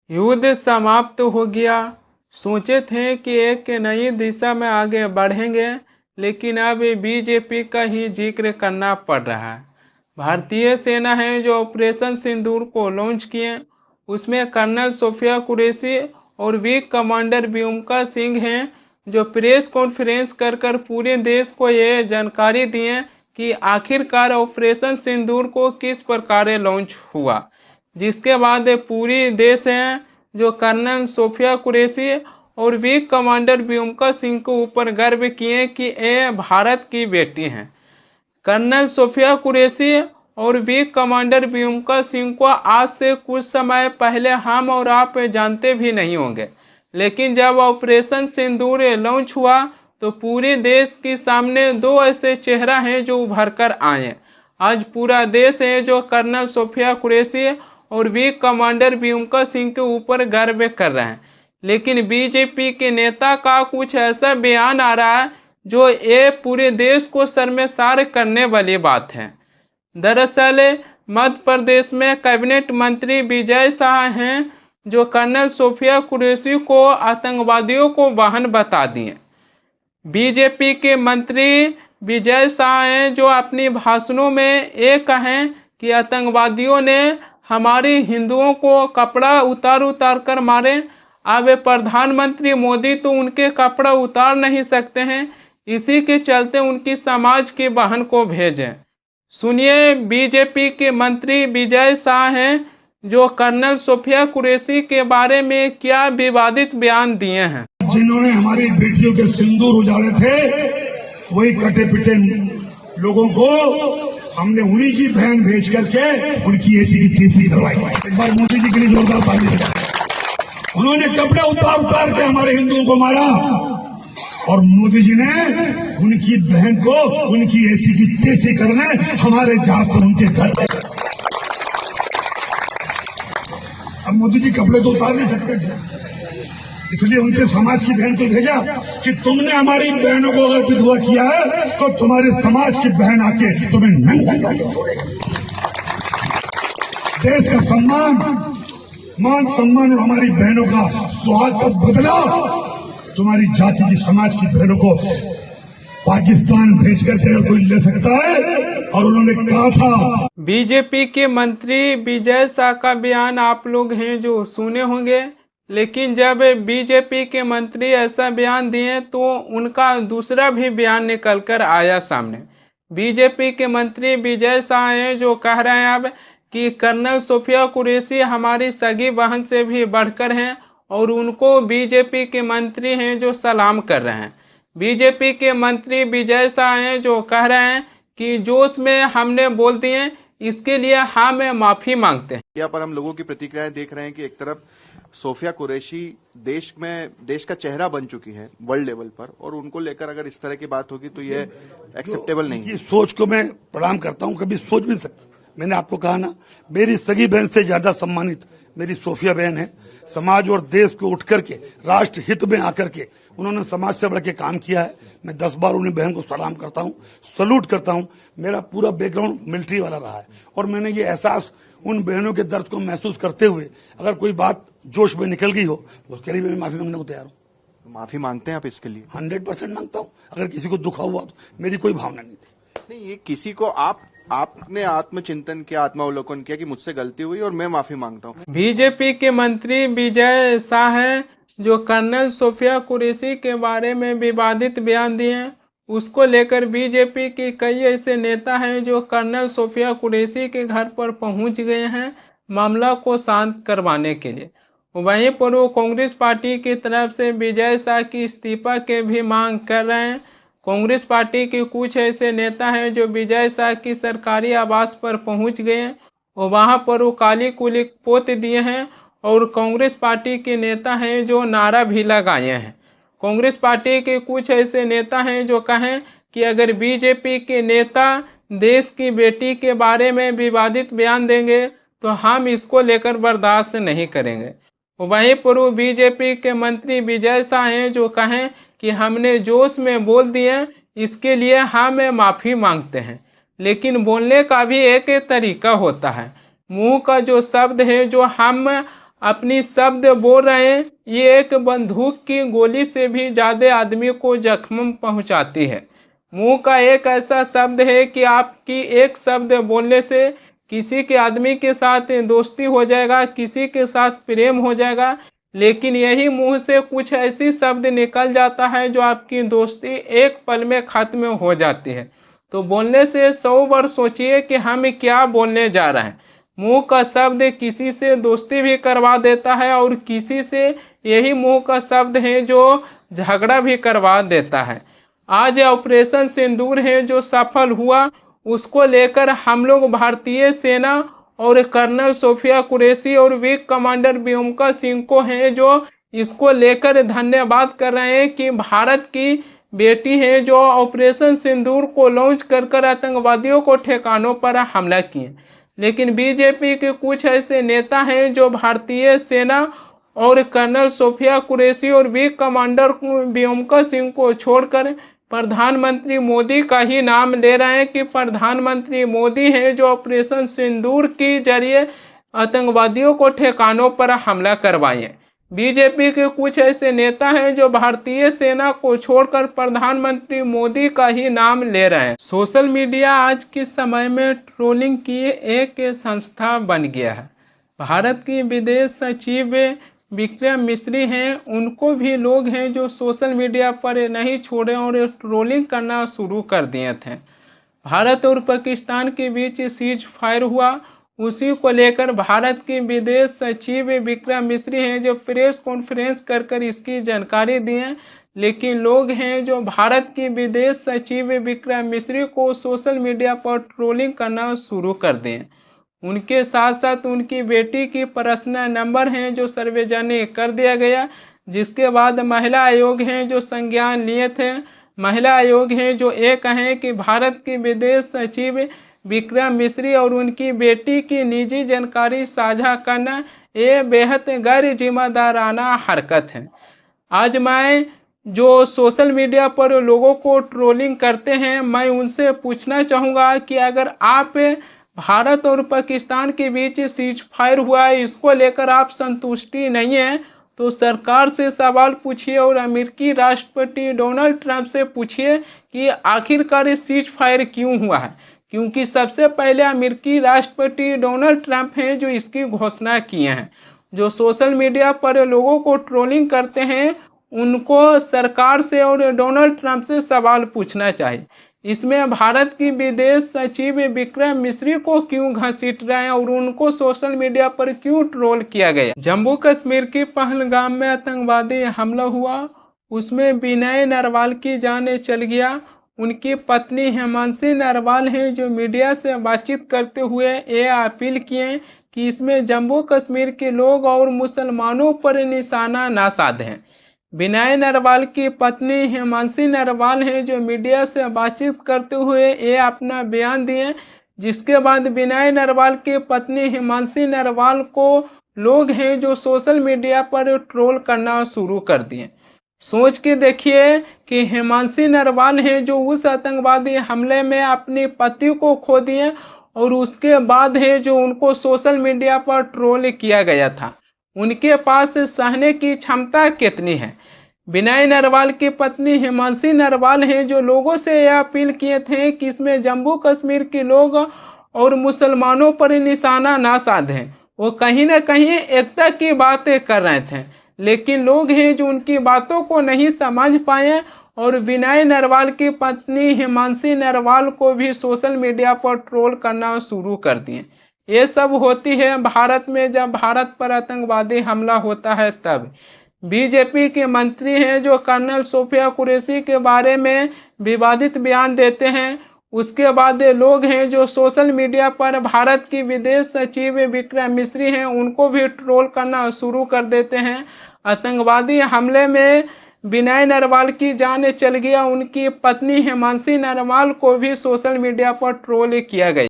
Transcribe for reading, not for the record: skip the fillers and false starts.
युद्ध समाप्त हो गया। सोचे थे कि एक नई दिशा में आगे बढ़ेंगे, लेकिन अब बीजेपी का ही जिक्र करना पड़ रहा है। भारतीय सेना है जो ऑपरेशन सिंदूर को लॉन्च किए, उसमें कर्नल सोफिया कुरैशी और वीक कमांडर व्योमिका सिंह हैं जो प्रेस कॉन्फ्रेंस कर पूरे देश को ये जानकारी दिए कि आखिरकार ऑपरेशन सिंदूर को किस प्रकार लॉन्च हुआ, जिसके बाद पूरी देश है जो कर्नल सोफिया कुरैशी और वीक कमांडर व्योमिका सिंह के ऊपर गर्व किए कि ये भारत की बेटी हैं। कर्नल सोफिया कुरैशी और वीक कमांडर व्योमिका सिंह को आज से कुछ समय पहले हम और आप जानते भी नहीं होंगे, लेकिन जब ऑपरेशन सिंदूर लॉन्च हुआ तो पूरे देश के सामने दो ऐसे चेहरा हैं जो उभर कर आए। आज पूरा देश है जो कर्नल सोफिया कुरैशी और वीक कमांडर व्योमिका सिंह के ऊपर गर्व कर रहे हैं, लेकिन बीजेपी के नेता का कुछ ऐसा बयान आ रहा है जो ये पूरे देश को शर्मसार करने वाली बात है। दरअसल मध्य प्रदेश में कैबिनेट मंत्री विजय शाह हैं जो कर्नल सोफिया कुरैशी को आतंकवादियों को बहन बता दिए। बीजेपी के मंत्री विजय शाह हैं जो अपनी भाषणों में ये कहें कि आतंकवादियों ने हमारे हिंदुओं को कपड़ा उतार कर मारे। अब प्रधानमंत्री मोदी तो उनके कपड़ा उतार नहीं सकते हैं, इसी के चलते उनकी समाज की बहन को भेजें। सुनिए बीजेपी के मंत्री विजय शाह हैं जो कर्नल सोफिया कुरैशी के बारे में क्या विवादित बयान दिए हैं। जिन्होंने हमारी बेटियों के सिंदूर उजाड़े थे, वही कटे पिटे लोगों को हमने उन्हीं की बहन भेज करके उनकी ऐसी की तीसरी दवाई। एक बार मोदी जी के लिए जोरदार ताली बजाएं। उन्होंने कपड़े उतार के हमारे हिंदुओं को मारा और मोदी जी ने उनकी बहन को उनकी ऐसी की तेजी करने हमारे जहाज से उनके घर। अब मोदी जी कपड़े तो उतार नहीं सकते थे, इसलिए उनके समाज की बहन को भेजा कि तुमने हमारी बहनों को अगर विधवा किया है तो तुम्हारे समाज की बहन आके तुम्हें नंगा करके छोड़ेगी। देश का सम्मान, मान सम्मान और हमारी बहनों का सुहाग का बदला तुम्हारी जाति की समाज की बहनों को पाकिस्तान भेजकर अगर कोई ले सकता है। और उन्होंने कहा था। बीजेपी के मंत्री विजय शाह का बयान आप लोग हैं जो सुने होंगे, लेकिन जब बीजेपी के मंत्री ऐसा बयान दिए तो उनका दूसरा भी बयान निकल कर आया सामने। बीजेपी के मंत्री विजय शाह हैं जो कह रहे हैं अब कि कर्नल सोफिया कुरैशी हमारी सगी बहन से भी बढ़कर हैं और उनको बीजेपी के मंत्री हैं जो सलाम कर रहे हैं। बीजेपी के मंत्री विजय शाह हैं जो कह रहे हैं कि जोश में हमने बोल दिए, इसके लिए हम माफी मांगते हैं। यहाँ पर हम लोगों की प्रतिक्रियाएं देख रहे हैं कि एक तरफ सोफिया कुरैशी देश का चेहरा बन चुकी है वर्ल्ड लेवल पर, और उनको लेकर अगर इस तरह की बात होगी तो ये एक्सेप्टेबल नहीं है। सोच को मैं प्रणाम करता हूँ, कभी सोच भी नहीं सकता। मैंने आपको कहा ना, मेरी सगी बहन से ज्यादा सम्मानित मेरी सोफिया बहन है। समाज और देश को उठ करके राष्ट्र हित में आकर के उन्होंने समाज से बढ़ के काम किया है। मैं 10 बार उन्हें बहन को सलाम करता हूँ, सल्यूट करता हूँ। मेरा पूरा बैकग्राउंड मिलिट्री वाला रहा है और मैंने ये एहसास उन बहनों के दर्द को महसूस करते हुए अगर कोई बात जोश में निकल गई हो तो उसके लिए मैं माफी मांगने को तैयार हूँ। माफी मांगते हैं आप इसके लिए? 100% मांगता हूँ। अगर किसी को दुखा हुआ तो मेरी कोई भावना नहीं थी। नहीं, ये किसी को आपने आत्मचिंतन किया, आत्मावलोकन किया कि मुझसे गलती हुई और मैं माफी मांगता हूँ। बीजेपी के मंत्री विजय शाह हैं जो कर्नल सोफिया कुरैशी के बारे में विवादित बयान दिए, उसको लेकर बीजेपी के कई ऐसे नेता हैं जो कर्नल सोफिया कुरैशी के घर पर पहुंच गए हैं मामला को शांत करवाने के लिए। वहीं पर वो कांग्रेस पार्टी की तरफ से विजय शाह की इस्तीफा के भी मांग कर रहे हैं। कांग्रेस पार्टी के कुछ ऐसे नेता हैं जो विजय शाह की सरकारी आवास पर पहुंच गए हैं और वहां पर वो काली कुली पोत दिए हैं और कांग्रेस पार्टी के नेता हैं जो नारा भी लगाए हैं। कांग्रेस पार्टी के कुछ ऐसे नेता हैं जो कहें कि अगर बीजेपी के नेता देश की बेटी के बारे में विवादित बयान देंगे तो हम इसको लेकर बर्दाश्त नहीं करेंगे। वहीं पर बीजेपी के मंत्री विजय शाह हैं जो कहें कि हमने जोश में बोल दिए, इसके लिए हम माफ़ी मांगते हैं। लेकिन बोलने का भी एक तरीका होता है। मुंह का जो शब्द है जो हम अपनी शब्द बोल रहे हैं, ये एक बंदूक की गोली से भी ज़्यादा आदमी को जख्म पहुंचाती है। मुंह का एक ऐसा शब्द है कि आपकी एक शब्द बोलने से किसी के आदमी के साथ दोस्ती हो जाएगा, किसी के साथ प्रेम हो जाएगा, लेकिन यही मुंह से कुछ ऐसी शब्द निकल जाता है जो आपकी दोस्ती एक पल में खत्म हो जाती है। तो बोलने से 100 बार सोचिए कि हम क्या बोलने जा रहे हैं। मुंह का शब्द किसी से दोस्ती भी करवा देता है और किसी से यही मुंह का शब्द है जो झगड़ा भी करवा देता है। आज ऑपरेशन सिंदूर है जो सफल हुआ, उसको लेकर हम लोग भारतीय सेना और कर्नल सोफिया कुरैशी और विंग कमांडर व्योमिका सिंह को हैं जो इसको लेकर धन्यवाद कर रहे हैं कि भारत की बेटी है जो ऑपरेशन सिंदूर को लॉन्च कर आतंकवादियों को ठिकानों पर हमला किए। लेकिन बीजेपी के कुछ ऐसे नेता हैं जो भारतीय सेना और कर्नल सोफिया कुरैशी और विंग कमांडर व्योमिका सिंह को छोड़कर प्रधानमंत्री मोदी का ही नाम ले रहे हैं कि प्रधानमंत्री मोदी हैं जो ऑपरेशन सिंदूर के जरिए आतंकवादियों को ठिकानों पर हमला करवाए। बीजेपी के कुछ ऐसे नेता हैं जो भारतीय सेना को छोड़कर प्रधानमंत्री मोदी का ही नाम ले रहे हैं। सोशल मीडिया आज के समय में ट्रोलिंग की एक संस्था बन गया है। भारत की विदेश सचिव विक्रम मिश्री हैं, उनको भी लोग हैं जो सोशल मीडिया पर नहीं छोड़े और ट्रोलिंग करना शुरू कर दिए थे। भारत और पाकिस्तान के बीच सीज फायर हुआ, उसी को लेकर भारत के विदेश सचिव विक्रम मिश्री हैं जो प्रेस कॉन्फ्रेंस कर इसकी जानकारी दी है। लेकिन लोग हैं जो भारत के विदेश सचिव विक्रम मिश्री को सोशल मीडिया पर ट्रोलिंग करना शुरू कर दें। उनके साथ साथ उनकी बेटी की पर्सनल नंबर हैं जो सार्वजनिक कर दिया गया, जिसके बाद महिला आयोग हैं जो संज्ञान लिए थे। महिला आयोग हैं जो ये कहें कि भारत के विदेश सचिव विक्रम मिश्री और उनकी बेटी की निजी जानकारी साझा करना ये बेहद गैर जिम्मेदाराना हरकत है। आज मैं जो सोशल मीडिया पर लोगों को ट्रोलिंग करते हैं, मैं उनसे पूछना चाहूँगा कि अगर आप भारत और पाकिस्तान के बीच सीज फायर हुआ है, इसको लेकर आप संतुष्टि नहीं है, तो सरकार से सवाल पूछिए और अमेरिकी राष्ट्रपति डोनाल्ड ट्रंप से पूछिए कि आखिरकार सीज फायर क्यों हुआ है। क्योंकि सबसे पहले अमेरिकी राष्ट्रपति डोनाल्ड ट्रंप हैं जो इसकी घोषणा किए हैं। जो सोशल मीडिया पर लोगों को ट्रोलिंग करते हैं, उनको सरकार से और डोनाल्ड ट्रंप से सवाल पूछना चाहिए। इसमें भारत की विदेश सचिव विक्रम मिश्री को क्यों घसीट रहे हैं और उनको सोशल मीडिया पर क्यों ट्रोल किया गया। जम्मू कश्मीर के पहलगाम में आतंकवादी हमला हुआ, उसमें विनय नरवाल की जान चल गया। उनकी पत्नी हेमांशी नरवाल हैं जो मीडिया से बातचीत करते हुए ये अपील किए कि इसमें जम्मू कश्मीर के लोग और मुसलमानों पर निशाना ना साधें। विनय नरवाल की पत्नी हेमांशी नरवाल हैं जो मीडिया से बातचीत करते हुए ये अपना बयान दिए, जिसके बाद विनय नरवाल की पत्नी हेमांशी नरवाल को लोग हैं जो सोशल मीडिया पर ट्रोल करना शुरू कर दिए। सोच के देखिए कि हेमांशी नरवाल हैं जो उस आतंकवादी हमले में अपने पति को खो दिए और उसके बाद है जो उनको सोशल मीडिया पर ट्रोल किया गया था। उनके पास सहने की क्षमता कितनी है। विनय नरवाल की पत्नी हेमांशी नरवाल हैं जो लोगों से यह अपील किए थे कि इसमें जम्मू कश्मीर के लोग और मुसलमानों पर निशाना ना साधें। वो कहीं ना कहीं एकता की बातें कर रहे थे, लेकिन लोग हैं जो उनकी बातों को नहीं समझ पाए और विनय नरवाल की पत्नी हेमांशी नरवाल को भी सोशल मीडिया पर ट्रोल करना शुरू कर दिए। ये सब होती है भारत में जब भारत पर आतंकवादी हमला होता है तब। बीजेपी के मंत्री हैं जो कर्नल सोफिया कुरैशी के बारे में विवादित बयान देते हैं, उसके बाद लोग हैं जो सोशल मीडिया पर भारत की विदेश सचिव विक्रम मिश्री हैं उनको भी ट्रोल करना शुरू कर देते हैं। आतंकवादी हमले में विनय नरवाल की जान चल गया, उनकी पत्नी हेमांशी नरवाल को भी सोशल मीडिया पर ट्रोल किया गया।